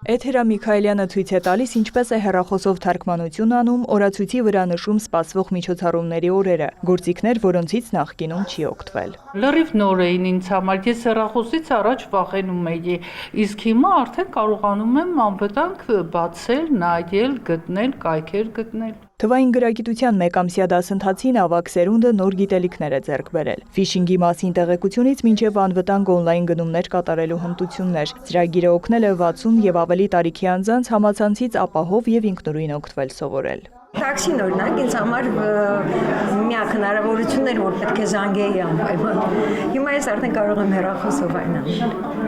Էթերա Միքայելյանը ցույց է տալիս, ինչպես է հեռախոսով թարգմանություն անում, օրացույցի վրա նշում սպասվող միջոցառումների օրերը, գործիքներ, որոնցից նախկինում չի օգտվել։ Լրիվ նոր էին ինձ համար, ես հեռախոսից առաջ վախենում էի, իսկ հիմա արդեն կարողանում եմ անվտանգ բացել, նայել, գտնել, կայքեր գտնել։ Թվային գրագիտության մեկամսյա դասընթացին ավագ սերունդը նոր գիտելիքներ է ձեռք բերել։ Ֆիշինգի մասին տեղեկությունից մինչև անվտանգ օնլայն գնումներ կատարելու հմտություններ։ Ծրագիրը օգնել է 60 եւ ավելի տարիքի անձանց համացանցից ապահով եւ ինքնուրույն օգտվել սովորել։ Տաքսին օրինակ ինձ համար միակ հնարավորությունն էր, որ պետք է զանգեի անպայման։ Հիմա ես արդեն կարող եմ հեռախոսով այն անել։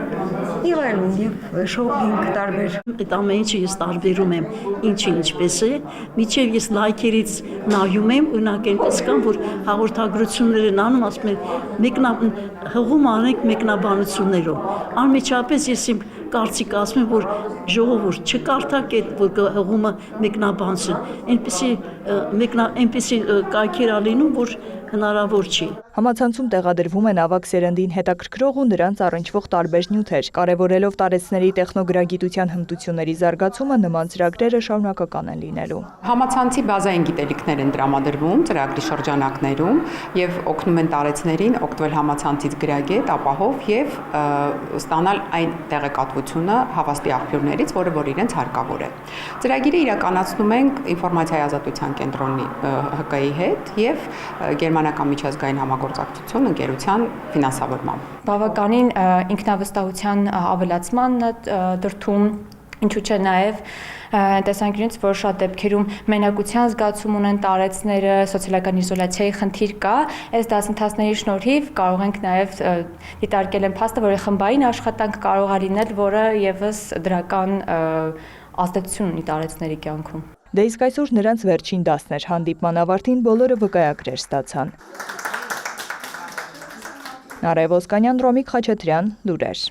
Եվ այլն, եւ շոփինգ տարբեր։ Այդ ամեն ինչը ես տարբերում եմ, ինչը ինչպես է, միջև ես լայքերից նայում եմ, օրինակ այնպես կան, որ հաղորդագրություններ են անում, ասում են հղում անենք մեկնաբանություններով։ Անմիջապես ես իմ կարծիք ասում եմ, որ ժողովուրդ չկարդակ այդ որ հղումը մեկնաբանություն, այնպեսի կայքեր ալինում, որ հնարավոր չի։ Համացանցում տեղադրվում են ավագ սերնդին հետաքրքրող ու նրանց առնչվող տարբեր նյութեր, կարևորելով տարեցների տեխնոգրագիտության հմտությունների զարգացումը, նման ծրագրերը շարունակական են լինելու։ Համացանցի բազային գիտելիքներ են տրամադրվում ծրագրի շրջանակներում եւ օգնում են տարեցներին օգտվել համացանցից գրագետ, ապահով եւ ստանալ այն տեղեկատվությունը հավաստի աղբյուրներից, որը որ իրենց հարկավոր է։ Ծրագիրը իրականացնում ենք ինֆորմացիայի ազատության կենտրոնի ՀԿ-ի հետ եւ Գերմանական միջազգային համագործակցություն ընկերության ֆինանսավորմամբ։ Բավականին ինքնավստահության ավելացման դրդում, ինչու՞ չէ նաև տեսանկյունից, որ շատ դեպքերում մենակության զգացում ունեն տարեցները, սոցիալական իզոլացիայի խնդիր կա, այս դասընթացների շնորհիվ կարող ենք նաև դիտարկել են փաստը, որ խմբային աշխատանք կարող է լինել, որը եւս դրական ազդեցություն ունի տարեցների կյանքում։ Դե իսկ այսօր նրանց վերջին դասն էր, հանդիպման ավարտին բոլորը վկայագրեր ստացան։ Նարեկ Ոսկանյան, Ռոմիկ Խաչատրյան, լուրեր։